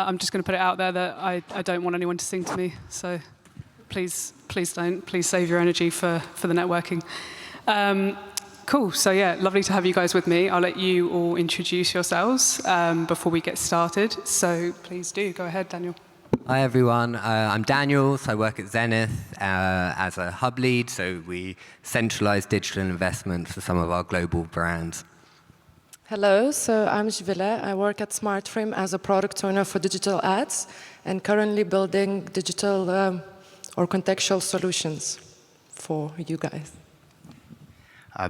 I'm just going to put it out there that I don't want anyone to sing to me, so please don't. Please save your energy for the networking. Cool, so yeah, lovely to have you guys with me. I'll let you all introduce yourselves before we get started, so please do. Go ahead, Daniel. Hi everyone, I'm Daniel, so I work at Zenith as a hub lead, so we centralize digital investment for some of our global brands. Hello, so I'm Zivile. I work at SmartFrame as a product owner for digital ads and currently building digital or contextual solutions for you guys.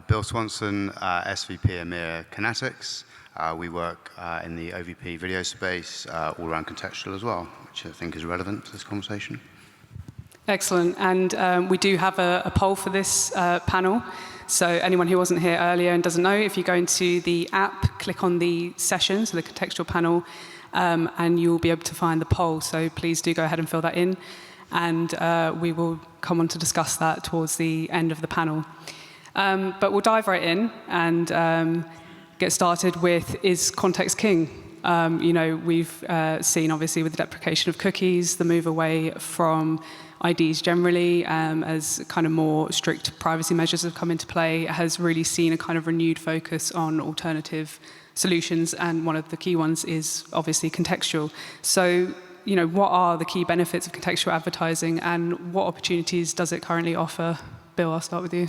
Bill Swanson, SVP EMEA Connatix. We work in the OVP video space, all around contextual as well, which I think is relevant to this conversation. Excellent, and we do have a poll for this panel. So anyone who wasn't here earlier and doesn't know, if you go into the app, click on the session, so the contextual panel, and you'll be able to find the poll. So please do go ahead and fill that in, and we will come on to discuss that towards the end of the panel. But we'll dive right in and get started with, is context king? We've seen, obviously, with the deprecation of cookies, the move away from IDs generally, as kind of more strict privacy measures have come into play, has really seen a kind of renewed focus on alternative solutions, and one of the key ones is obviously contextual. So, what are the key benefits of contextual advertising, and what opportunities does it currently offer? Bill, I'll start with you.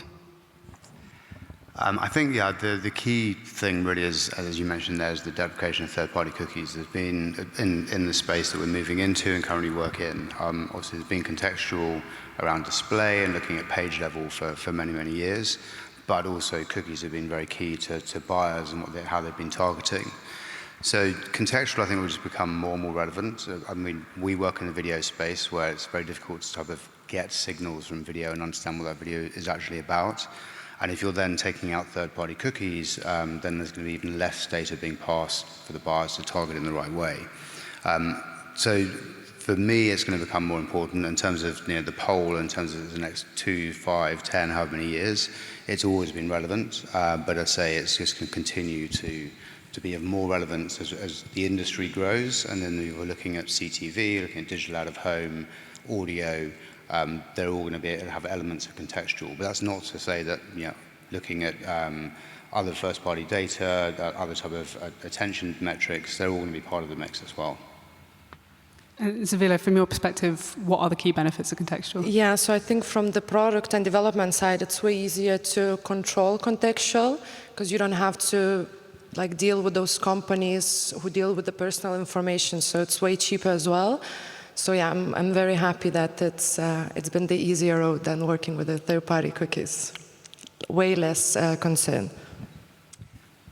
I think, the key thing really is, as you mentioned there, is the deprecation of third-party cookies. There's been, in the space that we're moving into and currently work in, obviously there's been contextual around display and looking at page level for many, many years, but also cookies have been very key to buyers and how they've been targeting. So contextual, I think, will just become more and more relevant. I mean, we work in the video space where it's very difficult to type of get signals from video and understand what that video is actually about. And if you're then taking out third-party cookies, then there's going to be even less data being passed for the buyers to target in the right way. So for me, it's going to become more important in terms of the poll, in terms of the next 2, 5, 10, however many years. It's always been relevant, but I say it's just going to continue to be of more relevance as the industry grows. And then you're looking at CTV, looking at digital out of home, audio. They're all going to be able to have elements of contextual, but that's not to say that looking at other first-party data, other type of attention metrics, they're all going to be part of the mix as well. Zivile, from your perspective, what are the key benefits of contextual? Yeah, so I think from the product and development side, it's way easier to control contextual because you don't have to deal with those companies who deal with the personal information, so it's way cheaper as well. So yeah, I'm very happy that it's been the easier road than working with the third-party cookies. Way less concern.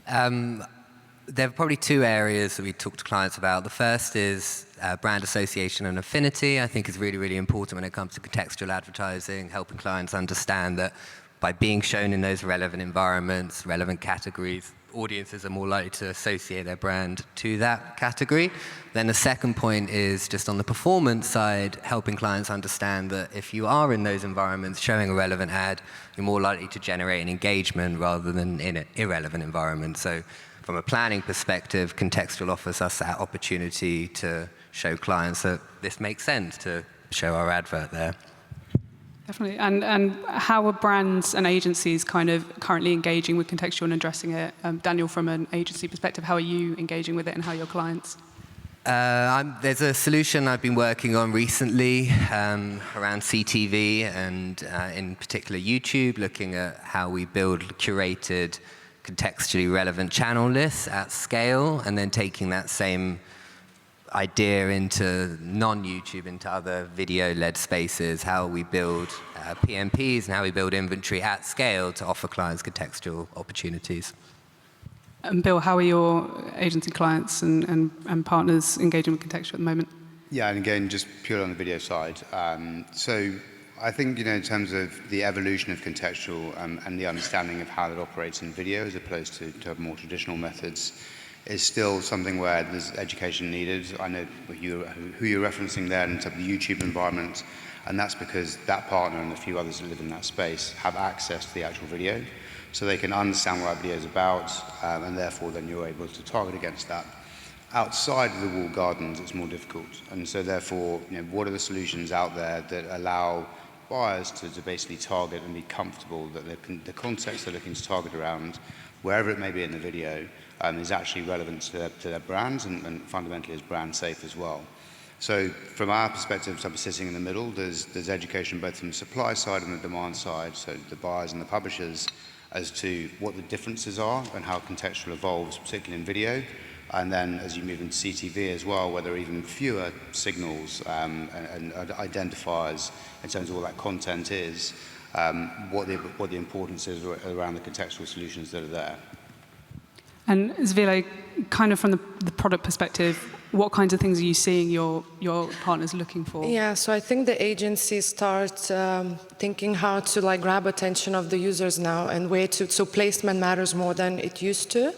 There are probably two areas that we talk to clients about. The first is brand association and affinity. I think is really, really important when it comes to contextual advertising, helping clients understand that by being shown in those relevant environments, relevant categories, audiences are more likely to associate their brand to that category. Then the second point is just on the performance side, helping clients understand that if you are in those environments showing a relevant ad, you're more likely to generate an engagement rather than in an irrelevant environment. So from a planning perspective, contextual offers us that opportunity to show clients that this makes sense to show our advert there. Definitely. And how are brands and agencies kind of currently engaging with contextual and addressing it? Daniel, from an agency perspective, how are you engaging with it and how are your clients? There's a solution I've been working on recently around CTV and in particular YouTube, looking at how we build curated, contextually relevant channel lists at scale and then taking that same idea into non-YouTube, into other video-led spaces, how we build PMPs and how we build inventory at scale to offer clients contextual opportunities. And Bill, how are your agency clients and partners engaging with contextual at the moment? Yeah, and again, just purely on the video side. So I think, in terms of the evolution of contextual and the understanding of how it operates in video as opposed to more traditional methods, is still something where there's education needed. I know who you're referencing there in terms of the YouTube environment, and that's because that partner and a few others that live in that space have access to the actual video, so they can understand what that video is about, and therefore then you're able to target against that. outside of the walled gardens, it's more difficult. And so therefore, what are the solutions out there that allow buyers to basically target and be comfortable that the context they're looking to target around, wherever it may be in the video, is actually relevant to their brands and fundamentally is brand safe as well. So from our perspective, sort of sitting in the middle, there's education both from the supply side and the demand side, so the buyers and the publishers, as to what the differences are and how contextual evolves, particularly in video. And then as you move into CTV as well, where there are even fewer signals and identifiers in terms of what that content is, what the importance is around the contextual solutions that are there. And Zivile, kind of from the product perspective, what kinds of things are you seeing your partners looking for? Yeah, so I think the agencies start thinking how to like grab attention of the users now and so placement matters more than it used to.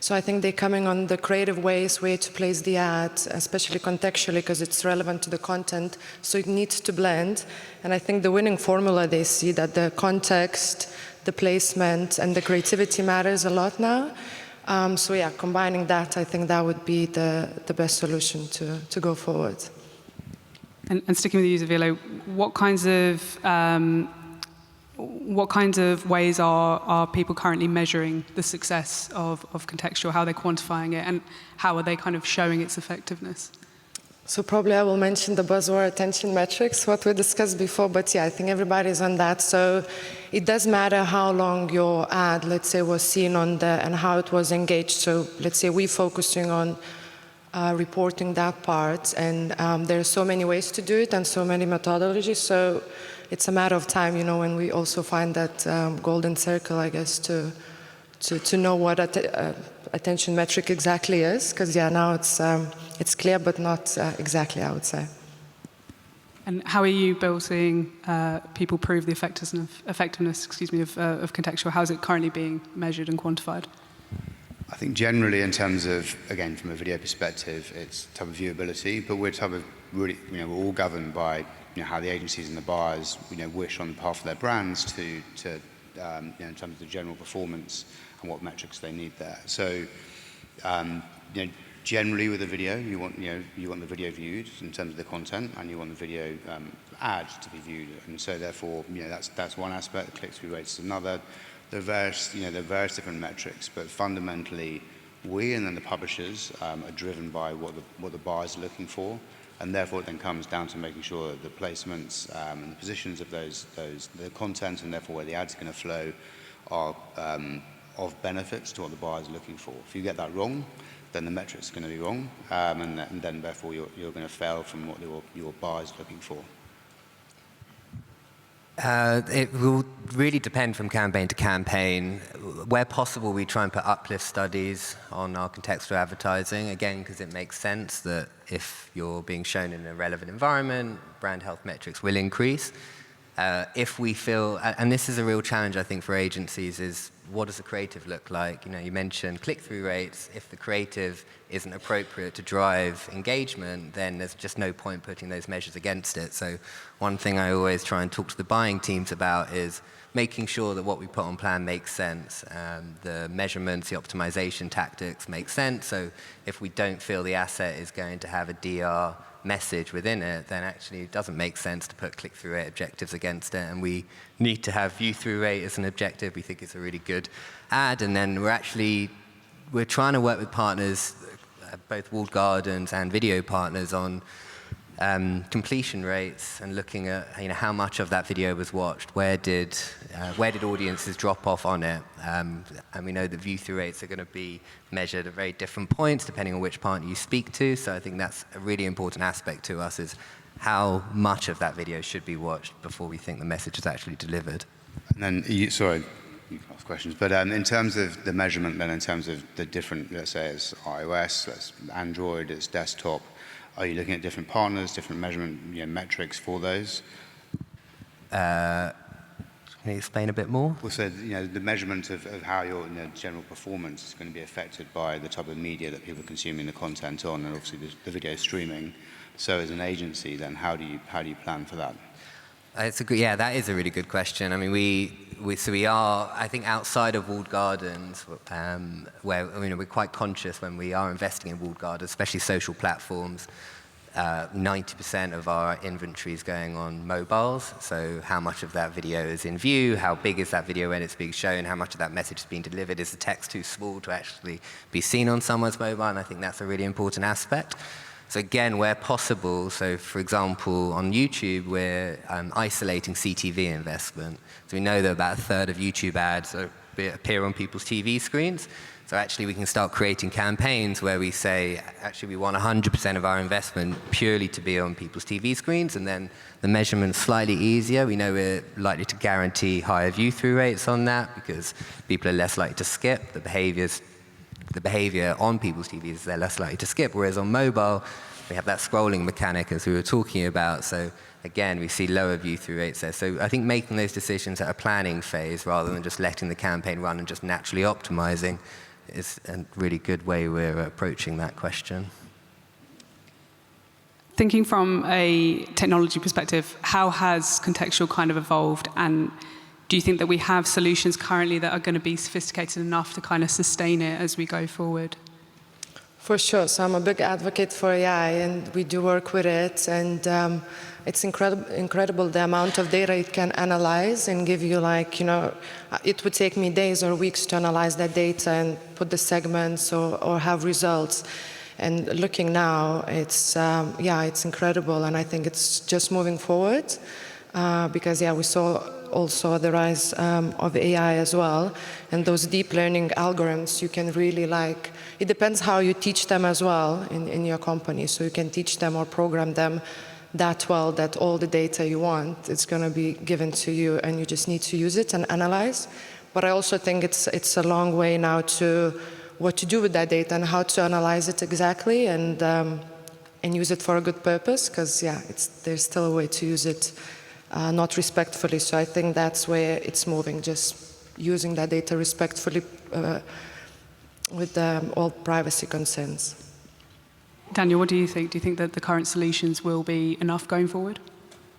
So I think they're coming on the creative ways where to place the ad, especially contextually, because it's relevant to the content, so it needs to blend. And I think the winning formula, they see that the context, the placement, and the creativity matters a lot now. So yeah, combining that, I think that would be the best solution to go forward. And sticking with you, Zivile, what kinds of ways are people currently measuring the success of contextual? How are they quantifying it, and how are they kind of showing its effectiveness? So probably I will mention the buzzword attention metrics, what we discussed before, but yeah, I think everybody's on that. So it does matter how long your ad, let's say, was seen on and how it was engaged. So let's say we're focusing on reporting that part, and there are so many ways to do it and so many methodologies. So it's a matter of time, when we also find that golden circle, I guess, to know what attention metric exactly is, because yeah, now it's clear, but not exactly, I would say. And how are you seeing people prove the effectiveness, of contextual? How is it currently being measured and quantified? I think generally in terms of, again, from a video perspective, it's type of viewability, but we're type of really, we're all governed by how the agencies and the buyers, wish on behalf of their brands to in terms of the general performance and what metrics they need there. So, generally with a video, you want the video viewed in terms of the content, and you want the video ad to be viewed, and so therefore, that's one aspect. Click-through rates is another. There are various different metrics, but fundamentally, we and then the publishers are driven by what the buyers are looking for. And therefore, it then comes down to making sure that the placements and the positions of the content, and therefore where the ads are going to flow, are of benefits to what the buyers are looking for. If you get that wrong, then the metrics are going to be wrong, and then therefore you're going to fail from what your buyers are looking for. It will really depend from campaign to campaign. Where possible, we try and put uplift studies on our contextual advertising, again, because it makes sense that if you're being shown in a relevant environment, brand health metrics will increase. If we feel, and this is a real challenge, I think, for agencies, is what does the creative look like? You mentioned click-through rates. If the creative isn't appropriate to drive engagement, then there's just no point putting those measures against it. So one thing I always try and talk to the buying teams about is making sure that what we put on plan makes sense. The measurements, the optimization tactics make sense. So if we don't feel the asset is going to have a DR message within it, then actually it doesn't make sense to put click-through rate objectives against it. And we need to have view-through rate as an objective. We think it's a really good ad. And then we're trying to work with partners, both walled gardens and video partners, on completion rates and looking at how much of that video was watched, where did audiences drop off on it, and we know that view-through rates are going to be measured at very different points depending on which partner you speak to. So I think that's a really important aspect to us, is how much of that video should be watched before we think the message is actually delivered. And then, sorry, you can ask questions, but in terms of the measurement, then in terms of the different, let's say it's iOS, it's Android, it's desktop, are you looking at different partners, different measurement metrics for those? Can you explain a bit more? Well, so the measurement of how your general performance is going to be affected by the type of media that people are consuming the content on, and obviously the video streaming. So as an agency, then how do you plan for that? That is a really good question. I mean, we are, I think, outside of walled gardens, where we're quite conscious when we are investing in walled gardens, especially social platforms. 90% of our inventory is going on mobiles, so how much of that video is in view, how big is that video when it's being shown, how much of that message is being delivered, is the text too small to actually be seen on someone's mobile, and I think that's a really important aspect. So again, where possible, so for example, on YouTube, we're isolating CTV investment. So we know that about a third of YouTube ads appear on people's TV screens. So actually we can start creating campaigns where we say, actually we want 100% of our investment purely to be on people's TV screens, and then the measurement's slightly easier. We know we're likely to guarantee higher view-through rates on that because people are less likely to skip. The behavior on people's TVs, they're less likely to skip, whereas on mobile, we have that scrolling mechanic as we were talking about. So again, we see lower view-through rates there. So I think making those decisions at a planning phase rather than just letting the campaign run and just naturally optimizing is a really good way we're approaching that question. Thinking from a technology perspective, how has Contextual kind of evolved, and do you think that we have solutions currently that are going to be sophisticated enough to kind of sustain it as we go forward? For sure. So I'm a big advocate for AI, and we do work with it. And it's incredible the amount of data it can analyze and give you, like, it would take me days or weeks to analyze that data and put the segments or have results. And looking now, it's incredible, and I think it's just moving forward because we saw also the rise of AI as well, and those deep learning algorithms you can really it depends how you teach them as well in your company. So you can teach them or program them that well that all the data you want is going to be given to you, and you just need to use it and analyze. But I also think it's a long way now to what to do with that data and how to analyze it exactly and use it for a good purpose, because there's still a way to use it not respectfully. So I think that's where it's moving, just using that data respectfully with all privacy concerns. Daniel, what do you think? Do you think that the current solutions will be enough going forward?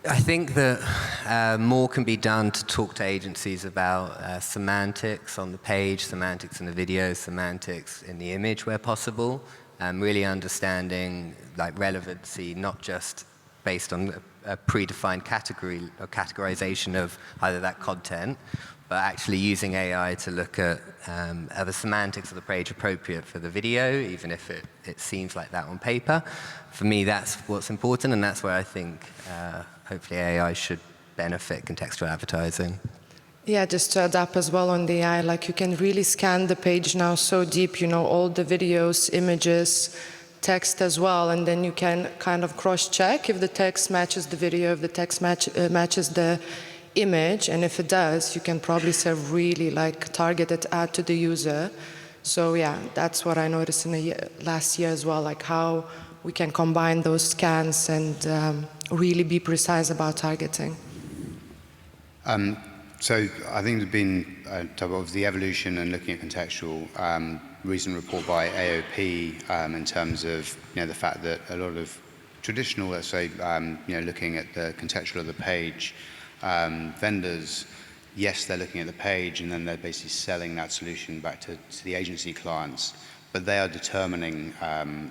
I think that more can be done to talk to agencies about semantics on the page, semantics in the video, semantics in the image where possible, really understanding relevancy, not just based on a predefined category or categorization of either that content, but actually using AI to look at are the semantics of the page appropriate for the video, even if it seems like that on paper. For me, that's what's important, and that's where I think hopefully AI should benefit contextual advertising. Yeah, just to adapt as well on the AI, you can really scan the page now so deep, all the videos, images, text as well, and then you can kind of cross-check if the text matches the video, if the text matches the image, and if it does, you can probably serve really targeted ad to the user. So that's what I noticed in the last year as well, how we can combine those scans and really be precise about targeting. So I think there's been of the evolution and looking at contextual, recent report by AOP in terms of the fact that a lot of traditional, let's say, looking at the contextual of the page, vendors, yes, they're looking at the page and then they're basically selling that solution back to the agency clients, but they are determining,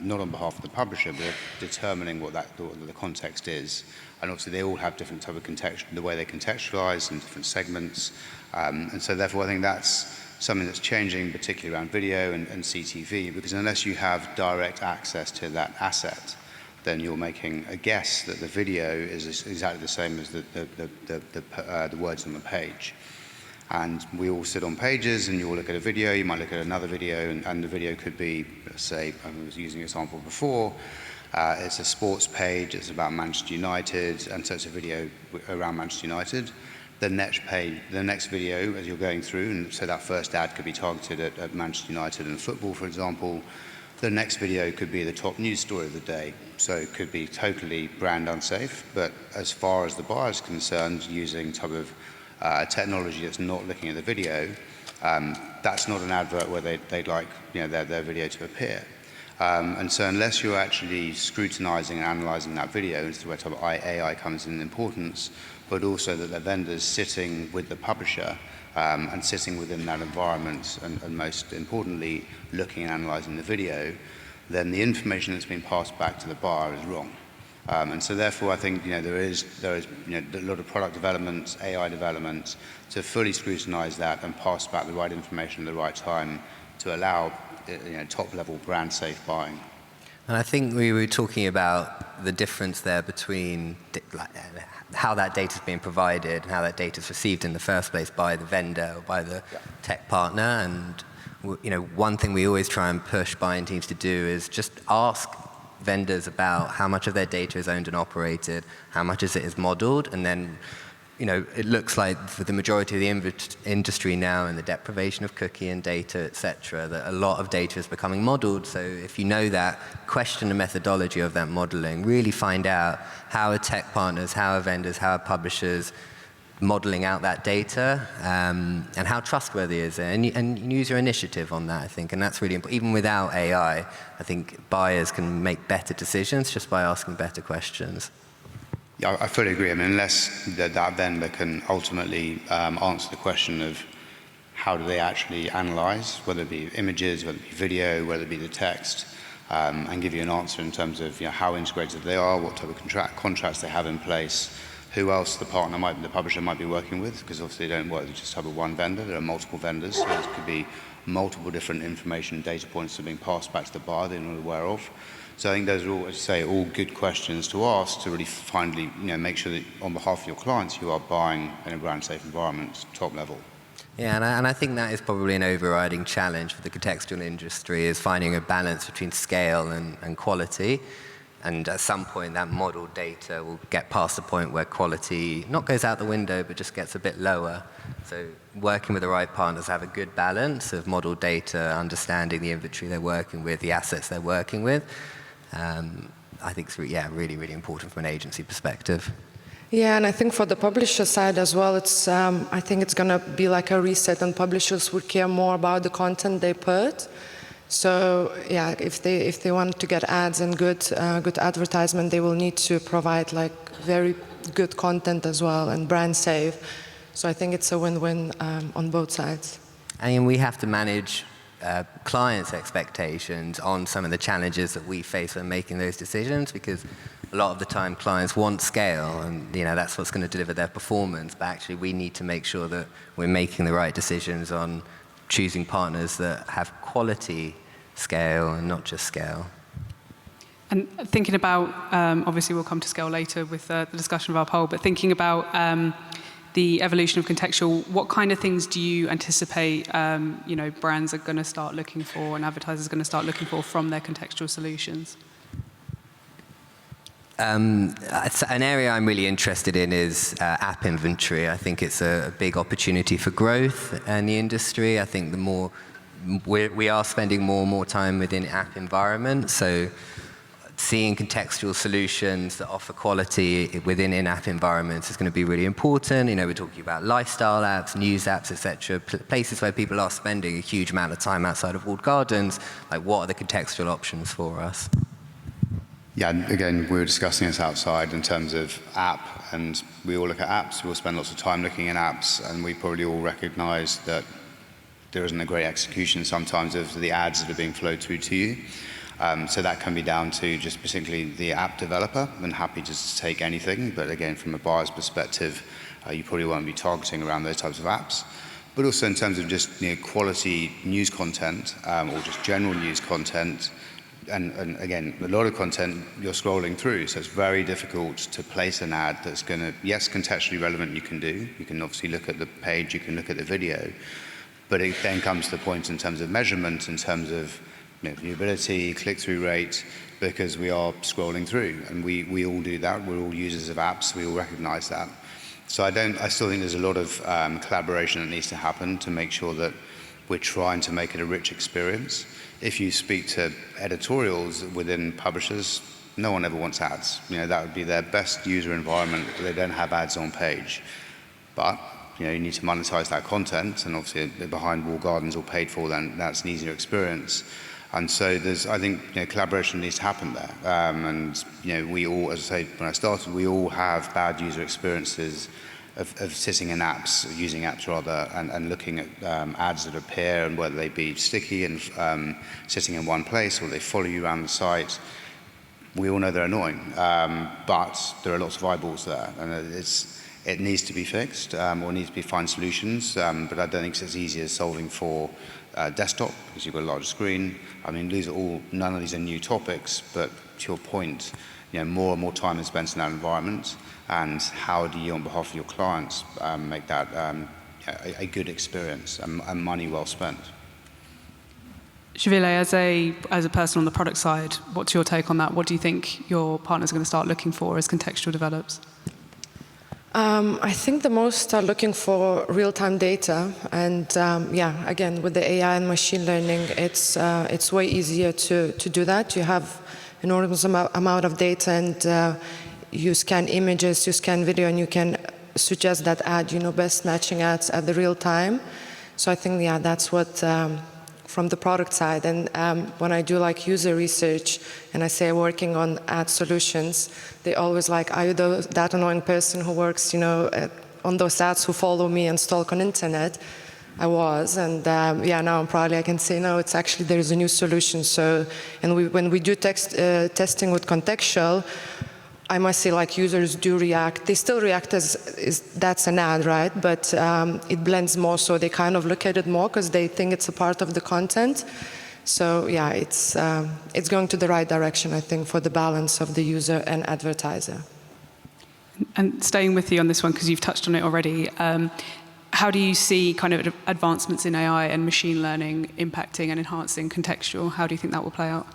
not on behalf of the publisher, but determining what the context is. And obviously they all have different type of context, the way they contextualize and different segments. And so therefore I think that's something that's changing, particularly around video and CTV, because unless you have direct access to that asset, then you're making a guess that the video is exactly the same as the words on the page. And we all sit on pages, and you all look at a video, you might look at another video, and the video could be, let's say, I was using an example before, it's a sports page, it's about Manchester United, and so it's a video around Manchester United. The next video, as you're going through, and so that first ad could be targeted at Manchester United and football, for example. The next video could be the top news story of the day, so it could be totally brand unsafe, but as far as the buyer is concerned, using type of technology that's not looking at the video, that's not an advert where they'd like their video to appear. And so unless you're actually scrutinizing and analyzing that video, this is where AI comes in importance, but also that the vendor's sitting with the publisher and sitting within that environment, and most importantly, looking and analyzing the video, then the information that's been passed back to the buyer is wrong. And so therefore, I think there is a lot of product development, AI development, to fully scrutinize that and pass back the right information at the right time to allow top-level brand-safe buying. And I think we were talking about the difference there between how that data is being provided and how that data is received in the first place by the vendor or by the tech partner. And one thing we always try and push buying teams to do is just ask vendors about how much of their data is owned and operated, how much of it is modeled, and then it looks like for the majority of the industry now and the deprivation of cookie and data, et cetera, that a lot of data is becoming modeled. So if you know that, question the methodology of that modeling, really find out how are tech partners, how are vendors, how are publishers modeling out that data, and how trustworthy is it, and use your initiative on that, I think, and that's really important. Even without AI, I think buyers can make better decisions just by asking better questions. Yeah, I fully agree. I mean, unless that vendor can ultimately answer the question of how do they actually analyze, whether it be images, whether it be video, whether it be the text, and give you an answer in terms of how integrated they are, what type of contracts they have in place, who else the publisher might be working with, because obviously they don't work with just one vendor. There are multiple vendors, so there could be multiple different information data points that are being passed back to the buyer they're not aware of. So I think those are all, as you say, all good questions to ask to really finally, make sure that on behalf of your clients, you are buying in a brand-safe environment, top level. Yeah, and I think that is probably an overriding challenge for the contextual industry, is finding a balance between scale and quality. And at some point, that model data will get past the point where quality not goes out the window, but just gets a bit lower. So working with the right partners, have a good balance of model data, understanding the inventory they're working with, the assets they're working with. I think it's really, really important from an agency perspective. Yeah, and I think for the publisher side as well, it's I think it's going to be like a reset, and publishers would care more about the content they put. So yeah, if they want to get ads and good advertisement, they will need to provide like very good content as well and brand safe. So I think it's a win-win on both sides. And we have to manage clients' expectations on some of the challenges that we face when making those decisions, because a lot of the time clients want scale, and that's what's going to deliver their performance. But actually, we need to make sure that we're making the right decisions on choosing partners that have quality scale and not just scale. And thinking about, obviously we'll come to scale later with the discussion of our poll, but thinking about the evolution of contextual, what kind of things do you anticipate brands are going to start looking for and advertisers are going to start looking for from their contextual solutions? An area I'm really interested in is app inventory. I think it's a big opportunity for growth in the industry. I think the more we are spending more and more time within app environments, so seeing contextual solutions that offer quality within in-app environments is going to be really important. We're talking about lifestyle apps, news apps, etc., places where people are spending a huge amount of time outside of walled gardens. Like, what are the contextual options for us? Yeah, again, we were discussing this outside in terms of app, and we all look at apps. We all spend lots of time looking at apps, and we probably all recognize that there isn't a great execution sometimes of the ads that are being flowed through to you. So that can be down to just particularly the app developer, and happy just to take anything. But again, from a buyer's perspective, you probably won't be targeting around those types of apps. But also in terms of just quality news content, or just general news content, and again, a lot of content you're scrolling through, so it's very difficult to place an ad that's going to, yes, contextually relevant you can do. You can obviously look at the page, you can look at the video, but it then comes to the point in terms of measurement, in terms of viewability, click-through rate, because we are scrolling through, and we all do that. We're all users of apps. We all recognize that. So I still think there's a lot of collaboration that needs to happen to make sure that we're trying to make it a rich experience. If you speak to editorials within publishers, no one ever wants ads. That would be their best user environment, but they don't have ads on page. But you need to monetize that content, and obviously behind walled gardens or paid for, then that's an easier experience. And so I think, collaboration needs to happen there. And, we all, as I say, when I started, we all have bad user experiences of sitting in apps, using apps rather, and looking at ads that appear and whether they be sticky and sitting in one place or they follow you around the site. We all know they're annoying, but there are lots of eyeballs there, and it needs to be fixed or needs to be find solutions. But I don't think it's as easy as solving for desktop because you've got a larger screen. I mean, none of these are new topics, but to your point, more and more time is spent in that environment. And how do you, on behalf of your clients, make that a good experience and money well spent? Zivile, as a person on the product side, what's your take on that? What do you think your partners are going to start looking for as Contextual develops? I think the most are looking for real-time data, and again, with the AI and machine learning, it's way easier to do that. You have enormous amount of data, and you scan images, you scan video, and you can suggest that ad, best matching ads at the real time. So I think, that's what from the product side. And when I do user research and I say working on ad solutions, they always are you that annoying person who works, on those ads who follow me and stalk on internet? I was, and now I can say no. It's actually there is a new solution. So, and when we do testing with Contextual, I must say, users do react. They still react as that's an ad, right? But it blends more, so they kind of look at it more because they think it's a part of the content. So it's going to the right direction, I think, for the balance of the user and advertiser. And staying with you on this one, because you've touched on it already, how do you see kind of advancements in AI and machine learning impacting and enhancing Contextual? How do you think that will play out?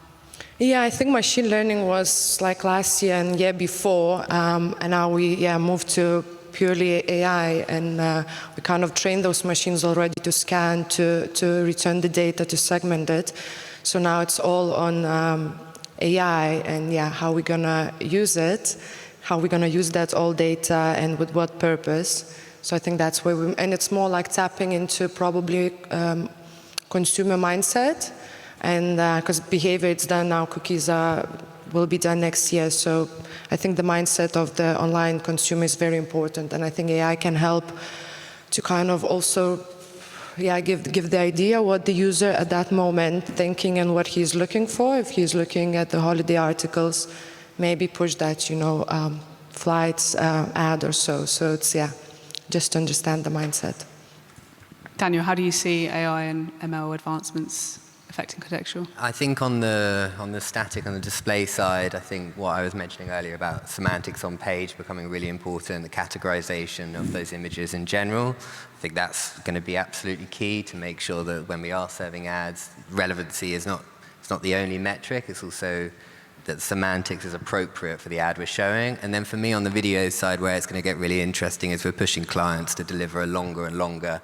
Yeah, I think machine learning was last year and year before, and now we moved to purely AI, and we kind of trained those machines already to scan, to return the data, to segment it. So now it's all on AI and how we're gonna use it, how we're gonna use that all data and with what purpose. So I think that's where and it's more tapping into probably consumer mindset. And because behavior is done now, cookies will be done next year. So I think the mindset of the online consumer is very important. And I think AI can help to kind of also give the idea what the user at that moment thinking and what he's looking for. If he's looking at the holiday articles, maybe push that, flights ad or so. So it's, just to understand the mindset. Daniel, how do you see AI and ML advancements affecting Contextual? I think on the static, on the display side, I think what I was mentioning earlier about semantics on page becoming really important, the categorization of those images in general, I think that's going to be absolutely key to make sure that when we are serving ads, relevancy is not the only metric, it's also that semantics is appropriate for the ad we're showing. And then for me on the video side, where it's going to get really interesting is we're pushing clients to deliver a longer and longer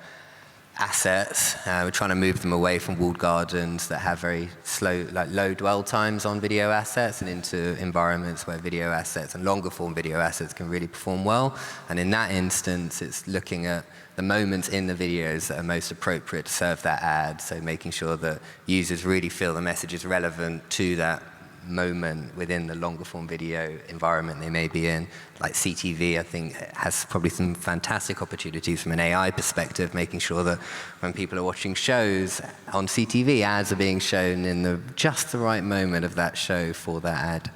assets. We're trying to move them away from walled gardens that have very slow, low dwell times on video assets and into environments where video assets and longer form video assets can really perform well. And in that instance, it's looking at the moments in the videos that are most appropriate to serve that ad. So making sure that users really feel the message is relevant to that moment within the longer form video environment they may be in. Like CTV, I think, has probably some fantastic opportunities from an AI perspective, making sure that when people are watching shows on CTV, ads are being shown in just the right moment of that show for that ad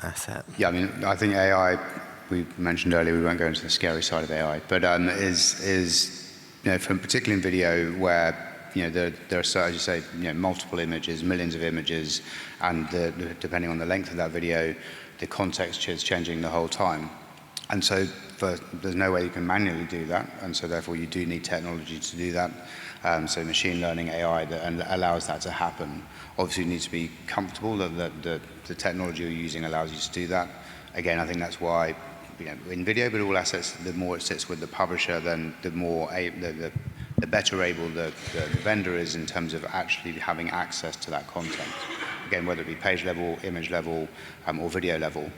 asset. Yeah, I mean, I think AI, we mentioned earlier, we won't go into the scary side of AI, but is from particularly in video where there are, so as you say, multiple images, millions of images, and depending on the length of that video, the context is changing the whole time. And so there's no way you can manually do that, and so therefore you do need technology to do that. So machine learning, AI, that allows that to happen. Obviously you need to be comfortable that the technology you're using allows you to do that. Again, I think that's why in video, but all assets, the more it sits with the publisher, then the more the better able the vendor is in terms of actually having access to that content. again, whether it be page level, image level, or video level.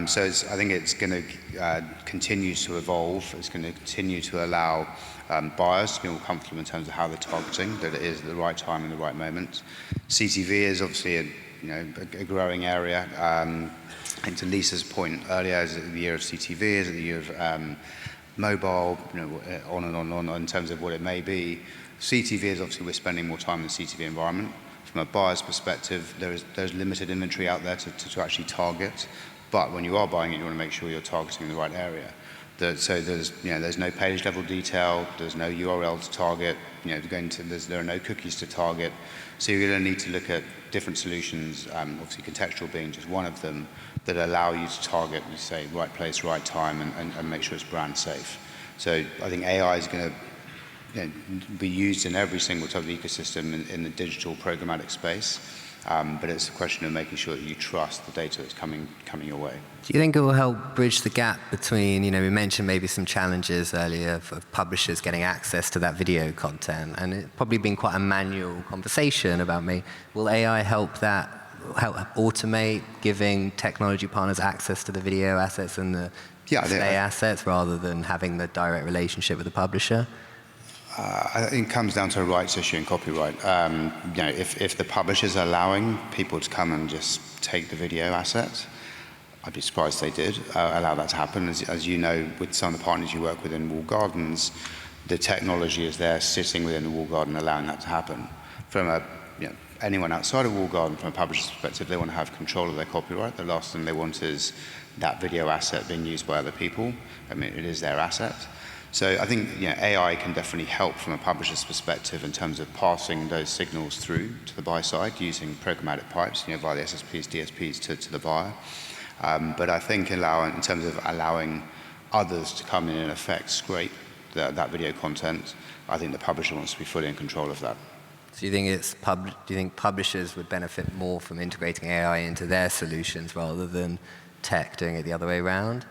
So I think it's going to continue to evolve. It's going to continue to allow buyers to be more comfortable in terms of how they're targeting, that it is at the right time and the right moment. CTV is obviously a growing area. I think to Lisa's point earlier, is it the year of CTV? Is it the year of mobile? On and on and on in terms of what it may be. CTV is obviously we're spending more time in the CTV environment. From a buyer's perspective, there's limited inventory out there to actually target. But when you are buying it, you want to make sure you're targeting in the right area. So there's no page level detail, there's no URL to target, there are no cookies to target. So you're going to need to look at different solutions, obviously contextual being just one of them, that allow you to target, you say, right place, right time, and make sure it's brand safe. So I think AI is going to be used in every single type of ecosystem in the digital programmatic space. But it's a question of making sure that you trust the data that's coming your way. Do you think it will help bridge the gap between, we mentioned maybe some challenges earlier of publishers getting access to that video content, and it's probably been quite a manual conversation about will AI help automate giving technology partners access to the video assets and the display assets rather than having the direct relationship with the publisher? I think it comes down to a rights issue and copyright. If the publisher's allowing people to come and just take the video asset, I'd be surprised they did allow that to happen. As you know, with some of the partners you work with in walled gardens, the technology is there sitting within the walled garden, allowing that to happen. From anyone outside of walled garden, from a publisher's perspective, they want to have control of their copyright. The last thing they want is that video asset being used by other people. It is their asset. So I think AI can definitely help from a publisher's perspective in terms of passing those signals through to the buy side using programmatic pipes, via the SSPs, DSPs to the buyer. But I think in terms of allowing others to come in and effect scrape that video content, I think the publisher wants to be fully in control of that. So do you think publishers would benefit more from integrating AI into their solutions rather than tech doing it the other way around?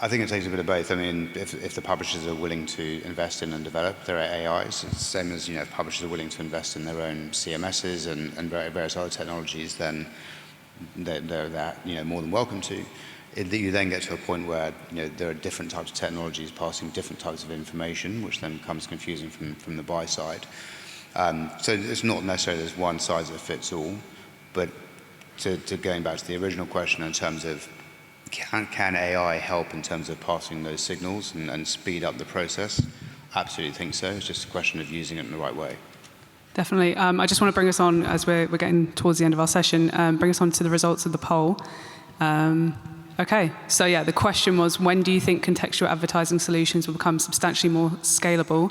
I think it takes a bit of both. If the publishers are willing to invest in and develop their AIs, it's the same as if publishers are willing to invest in their own CMSs and various other technologies, then they're more than welcome to. You then get to a point where there are different types of technologies passing different types of information, which then becomes confusing from the buy side. So it's not necessarily there's one size that fits all, but to going back to the original question in terms of can AI help in terms of passing those signals and speed up the process? Absolutely think so. It's just a question of using it in the right way. Definitely. I just want to bring us on, as we're getting towards the end of our session, bring us on to the results of the poll. Okay, so the question was, when do you think contextual advertising solutions will become substantially more scalable?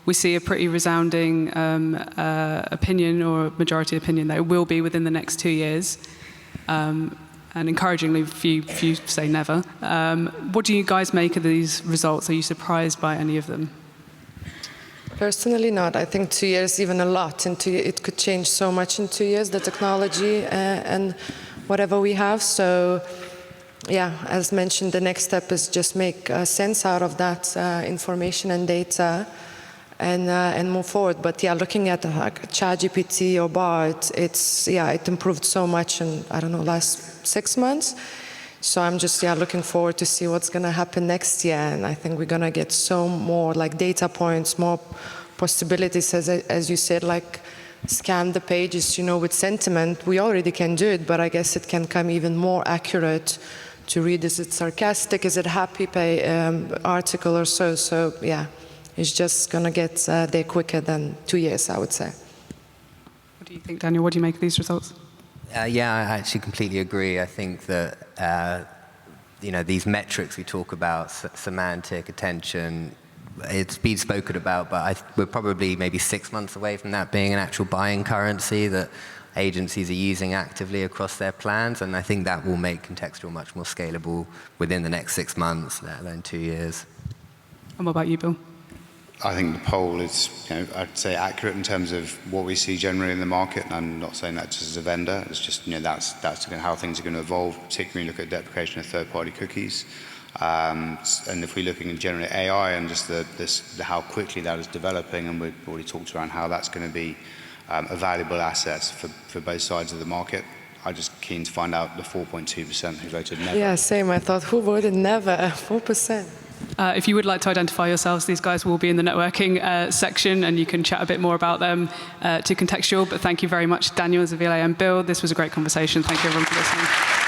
We see a pretty resounding opinion, or majority opinion, that it will be within the next 2 years. And encouragingly, few say never. What do you guys make of these results? Are you surprised by any of them? Personally, not. I think 2 years, even a lot. It could change so much in 2 years, the technology and whatever we have. So, as mentioned, the next step is just make sense out of that information and data and move forward. But looking at ChatGPT or Bard, it improved so much in, last 6 months. So I'm just looking forward to see what's going to happen next year. And I think we're going to get so more data points, more possibilities, as you said, scan the pages, with sentiment. We already can do it, but I guess it can come even more accurate to read. Is it sarcastic? Is it happy article or so? So it's just going to get there quicker than 2 years, I would say. What do you think, Daniel? What do you make of these results? I actually completely agree. I think that these metrics we talk about, semantic, attention, it's been spoken about, but we're probably maybe 6 months away from that being an actual buying currency that agencies are using actively across their plans, and I think that will make contextual much more scalable within the next 6 months, let alone 2 years. And what about you, Bill? I think the poll is, I'd say accurate in terms of what we see generally in the market, and I'm not saying that just as a vendor. It's just, that's how things are going to evolve, particularly look at deprecation of third-party cookies. And if we're looking at generally AI and just how quickly that is developing, and we've already talked around how that's going to be a valuable asset for both sides of the market, I'm just keen to find out the 4.2% who voted never. Yeah, same. I thought, who voted never? 4%. If you would like to identify yourselves, these guys will be in the networking section, and you can chat a bit more about them to Contextual. But thank you very much, Daniel, Zivile, and Bill. This was a great conversation. Thank you, everyone, for listening.